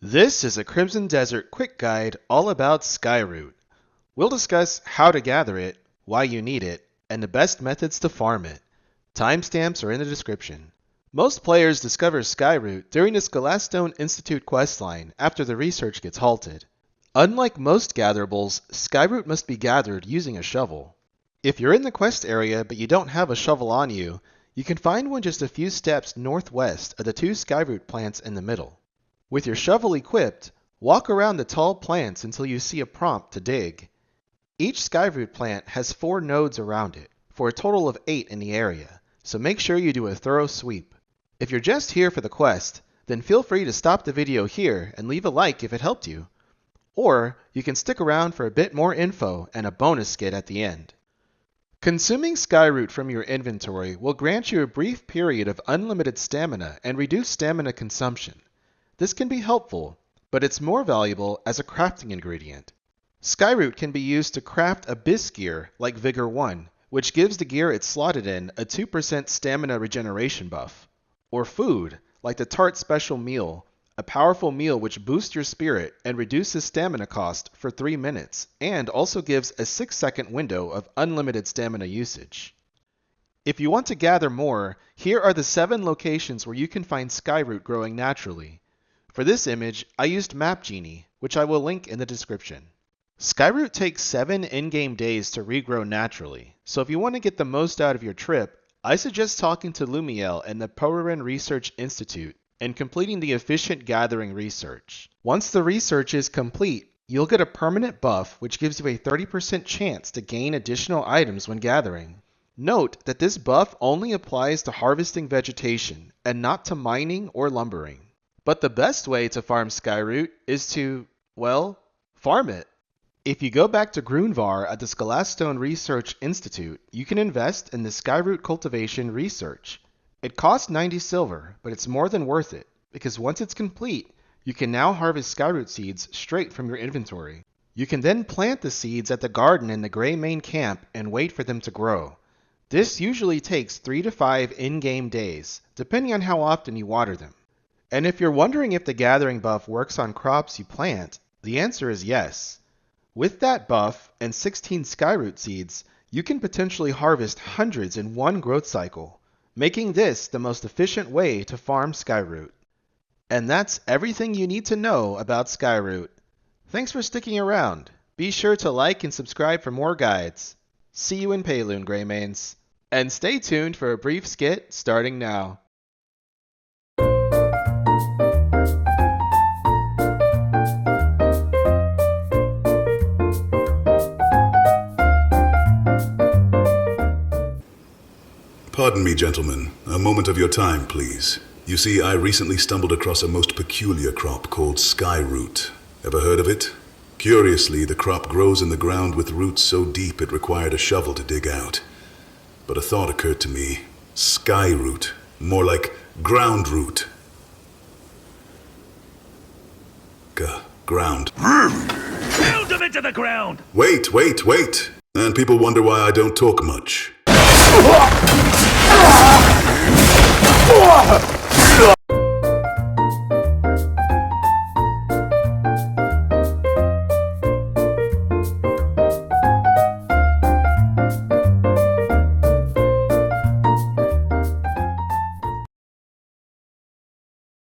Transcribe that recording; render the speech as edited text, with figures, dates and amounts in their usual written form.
This is a Crimson Desert quick guide all about Skyroot. We'll discuss how to gather it, why you need it, and the best methods to farm it. Timestamps are in the description. Most players discover Skyroot during the Scholasstone Institute questline after the research gets halted. Unlike most gatherables, Skyroot must be gathered using a shovel. If you're in the quest area but you don't have a shovel on you, you can find one just a few steps northwest of the two Skyroot plants in the middle. With your shovel equipped, walk around the tall plants until you see a prompt to dig. Each Skyroot plant has 4 nodes around it, for a total of 8 in the area, so make sure you do a thorough sweep. If you're just here for the quest, then feel free to stop the video here and leave a like if it helped you. Or you can stick around for a bit more info and a bonus skit at the end. Consuming Skyroot from your inventory will grant you a brief period of unlimited stamina and reduce stamina consumption. This can be helpful, but it's more valuable as a crafting ingredient. Skyroot can be used to craft a Bisque gear like Vigor 1, which gives the gear it's slotted in a 2% stamina regeneration buff. Or food, like the Tart Special Meal, a powerful meal which boosts your spirit and reduces stamina cost for 3 minutes, and also gives a 6-second window of unlimited stamina usage. If you want to gather more, here are the 7 locations where you can find Skyroot growing naturally. For this image, I used Map Genie, which I will link in the description. Skyroot takes 7 in-game days to regrow naturally, so if you want to get the most out of your trip, I suggest talking to Lumiel and the Powerin Research Institute and completing the efficient gathering research. Once the research is complete, you'll get a permanent buff which gives you a 30% chance to gain additional items when gathering. Note that this buff only applies to harvesting vegetation and not to mining or lumbering. But the best way to farm Skyroot is to, well, farm it. If you go back to Grunvar at the Scholasstone Research Institute, you can invest in the Skyroot cultivation research. It costs 90 silver, but it's more than worth it, because once it's complete, you can now harvest Skyroot seeds straight from your inventory. You can then plant the seeds at the garden in the Grey Main camp and wait for them to grow. This usually takes 3 to 5 in-game days, depending on how often you water them. And if you're wondering if the gathering buff works on crops you plant, the answer is yes. With that buff and 16 Skyroot seeds, you can potentially harvest hundreds in one growth cycle, making this the most efficient way to farm Skyroot. And that's everything you need to know about Skyroot. Thanks for sticking around. Be sure to like and subscribe for more guides. See you in Payloon, Greymanes. And stay tuned for a brief skit starting now. Pardon me, gentlemen. A moment of your time, please. You see, I recently stumbled across a most peculiar crop called Skyroot. Ever heard of it? Curiously, the crop grows in the ground with roots so deep it required a shovel to dig out. But a thought occurred to me. Skyroot. More like ground root. Ground. Build them into the ground! Wait. And people wonder why I don't talk much.